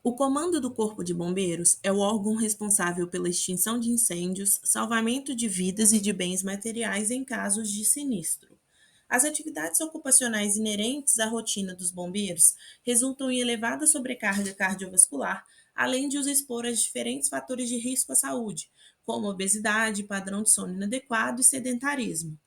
O Comando do Corpo de Bombeiros é o órgão responsável pela extinção de incêndios, salvamento de vidas e de bens materiais em casos de sinistro. As atividades ocupacionais inerentes à rotina dos bombeiros resultam em elevada sobrecarga cardiovascular, além de os expor a diferentes fatores de risco à saúde, como obesidade, padrão de sono inadequado e sedentarismo.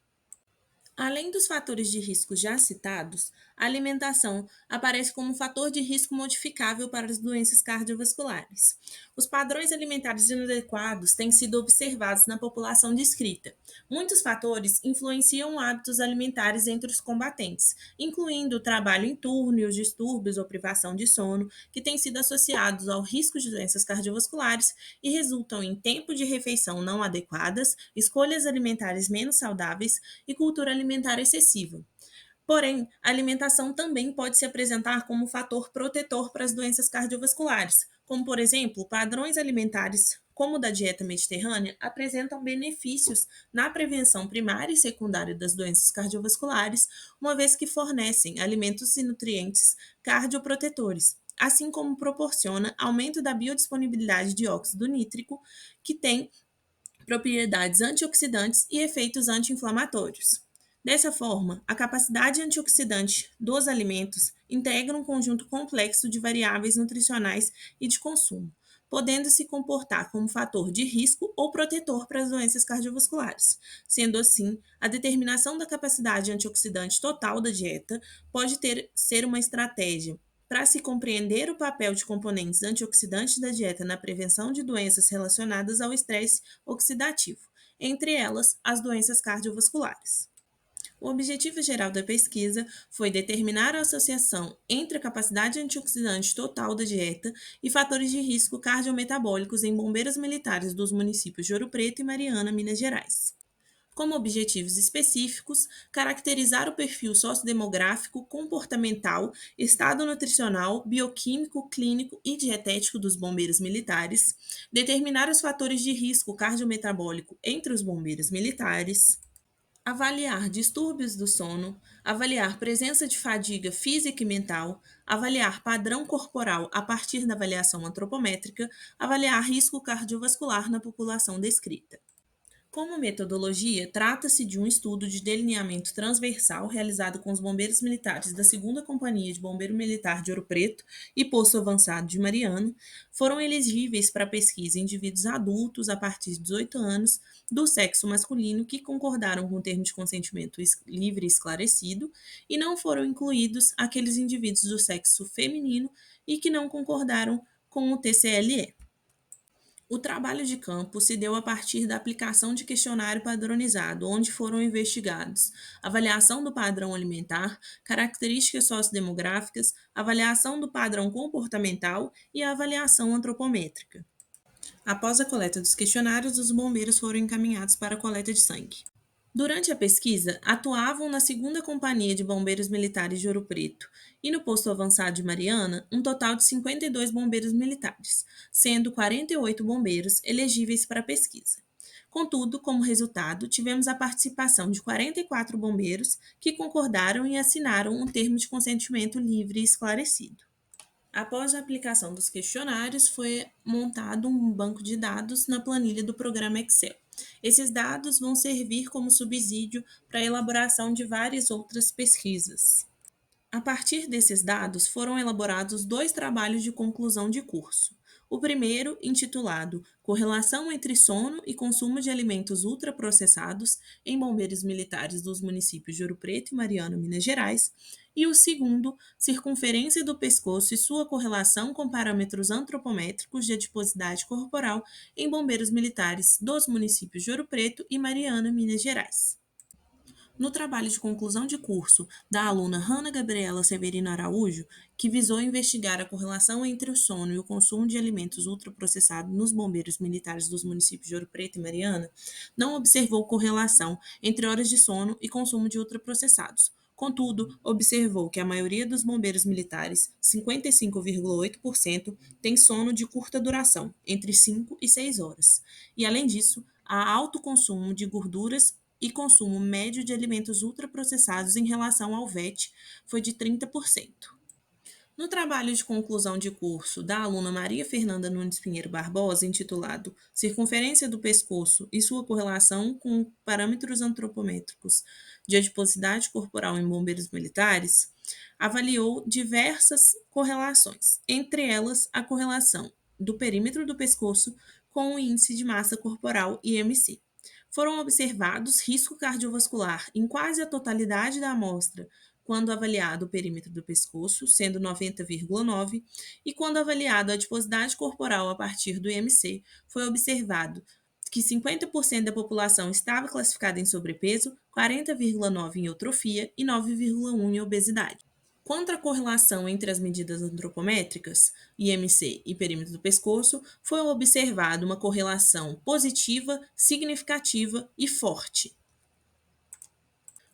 Além dos fatores de risco já citados, a alimentação aparece como um fator de risco modificável para as doenças cardiovasculares. Os padrões alimentares inadequados têm sido observados na população descrita. Muitos fatores influenciam hábitos alimentares entre os combatentes, incluindo o trabalho em turno e os distúrbios ou privação de sono, que têm sido associados ao risco de doenças cardiovasculares e resultam em tempo de refeição não adequadas, escolhas alimentares menos saudáveis e cultura alimentar excessiva. Porém, a alimentação também pode se apresentar como fator protetor para as doenças cardiovasculares, como, por exemplo, padrões alimentares como o da dieta mediterrânea apresentam benefícios na prevenção primária e secundária das doenças cardiovasculares, uma vez que fornecem alimentos e nutrientes cardioprotetores, assim como proporciona aumento da biodisponibilidade de óxido nítrico, que tem propriedades antioxidantes e efeitos anti-inflamatórios. Dessa forma, a capacidade antioxidante dos alimentos integra um conjunto complexo de variáveis nutricionais e de consumo, podendo se comportar como fator de risco ou protetor para as doenças cardiovasculares. Sendo assim, a determinação da capacidade antioxidante total da dieta pode ser uma estratégia para se compreender o papel de componentes antioxidantes da dieta na prevenção de doenças relacionadas ao estresse oxidativo, entre elas as doenças cardiovasculares. O objetivo geral da pesquisa foi determinar a associação entre a capacidade antioxidante total da dieta e fatores de risco cardiometabólicos em bombeiros militares dos municípios de Ouro Preto e Mariana, Minas Gerais. Como objetivos específicos, caracterizar o perfil sociodemográfico, comportamental, estado nutricional, bioquímico, clínico e dietético dos bombeiros militares, determinar os fatores de risco cardiometabólico entre os bombeiros militares, avaliar distúrbios do sono, avaliar presença de fadiga física e mental, avaliar padrão corporal a partir da avaliação antropométrica, avaliar risco cardiovascular na população descrita. Como metodologia, trata-se de um estudo de delineamento transversal realizado com os bombeiros militares da 2ª Companhia de Bombeiro Militar de Ouro Preto e Posto Avançado de Mariana. Foram elegíveis para pesquisa indivíduos adultos a partir de 18 anos do sexo masculino que concordaram com o termo de consentimento livre e esclarecido, e não foram incluídos aqueles indivíduos do sexo feminino e que não concordaram com o TCLE. O trabalho de campo se deu a partir da aplicação de questionário padronizado, onde foram investigados avaliação do padrão alimentar, características sociodemográficas, avaliação do padrão comportamental e a avaliação antropométrica. Após a coleta dos questionários, os bombeiros foram encaminhados para a coleta de sangue. Durante a pesquisa, atuavam na 2ª Companhia de Bombeiros Militares de Ouro Preto e no Posto Avançado de Mariana um total de 52 bombeiros militares, sendo 48 bombeiros elegíveis para a pesquisa. Contudo, como resultado, tivemos a participação de 44 bombeiros que concordaram e assinaram um termo de consentimento livre e esclarecido. Após a aplicação dos questionários, foi montado um banco de dados na planilha do programa Excel. Esses dados vão servir como subsídio para a elaboração de várias outras pesquisas. A partir desses dados, foram elaborados 2 trabalhos de conclusão de curso. O primeiro, intitulado Correlação entre sono e consumo de alimentos ultraprocessados em bombeiros militares dos municípios de Ouro Preto e Mariana, Minas Gerais, e o segundo, Circunferência do pescoço e sua correlação com parâmetros antropométricos de adiposidade corporal em bombeiros militares dos municípios de Ouro Preto e Mariana, Minas Gerais. No trabalho de conclusão de curso da aluna Hanna Gabriela Severino Araújo, que visou investigar a correlação entre o sono e o consumo de alimentos ultraprocessados nos bombeiros militares dos municípios de Ouro Preto e Mariana, não observou correlação entre horas de sono e consumo de ultraprocessados. Contudo, observou que a maioria dos bombeiros militares, 55,8%, tem sono de curta duração, entre 5 e 6 horas. E, além disso, há alto consumo de gorduras e consumo médio de alimentos ultraprocessados em relação ao VET foi de 30%. No trabalho de conclusão de curso da aluna Maria Fernanda Nunes Pinheiro Barbosa, intitulado Circunferência do pescoço e sua correlação com parâmetros antropométricos de adiposidade corporal em bombeiros militares, avaliou diversas correlações, entre elas a correlação do perímetro do pescoço com o índice de massa corporal IMC. Foram observados risco cardiovascular em quase a totalidade da amostra quando avaliado o perímetro do pescoço, sendo 90,9, e quando avaliado a adiposidade corporal a partir do IMC, foi observado que 50% da população estava classificada em sobrepeso, 40,9% em eutrofia e 9,1% em obesidade. Quanto à correlação entre as medidas antropométricas, IMC e perímetro do pescoço, foi observada uma correlação positiva, significativa e forte.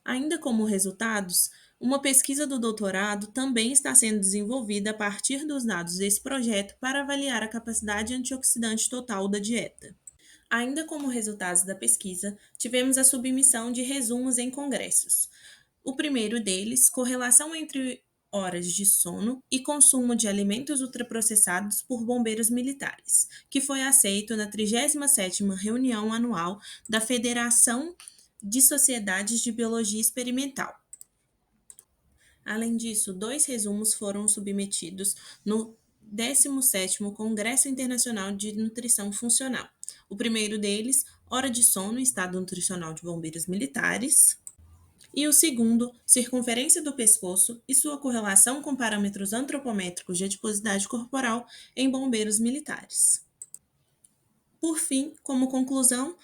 Ainda como resultados, uma pesquisa do doutorado também está sendo desenvolvida a partir dos dados desse projeto para avaliar a capacidade antioxidante total da dieta. Ainda como resultados da pesquisa, tivemos a submissão de resumos em congressos. O primeiro deles, correlação entre horas de sono e consumo de alimentos ultraprocessados por bombeiros militares, que foi aceito na 37ª reunião anual da Federação de Sociedades de Biologia Experimental. Além disso, 2 resumos foram submetidos no 17º Congresso Internacional de Nutrição Funcional. O primeiro deles, Hora de Sono e Estado Nutricional de Bombeiros Militares, e o segundo, Circunferência do Pescoço e sua correlação com parâmetros antropométricos de adiposidade corporal em bombeiros militares. Por fim, como conclusão,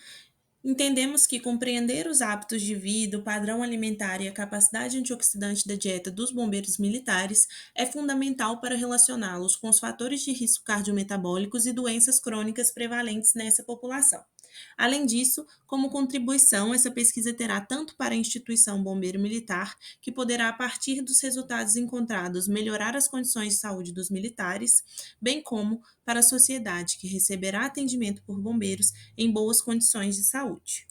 entendemos que compreender os hábitos de vida, o padrão alimentar e a capacidade antioxidante da dieta dos bombeiros militares é fundamental para relacioná-los com os fatores de risco cardiometabólicos e doenças crônicas prevalentes nessa população. Além disso, como contribuição, essa pesquisa terá tanto para a instituição bombeiro militar, que poderá, a partir dos resultados encontrados, melhorar as condições de saúde dos militares, bem como para a sociedade, que receberá atendimento por bombeiros em boas condições de saúde.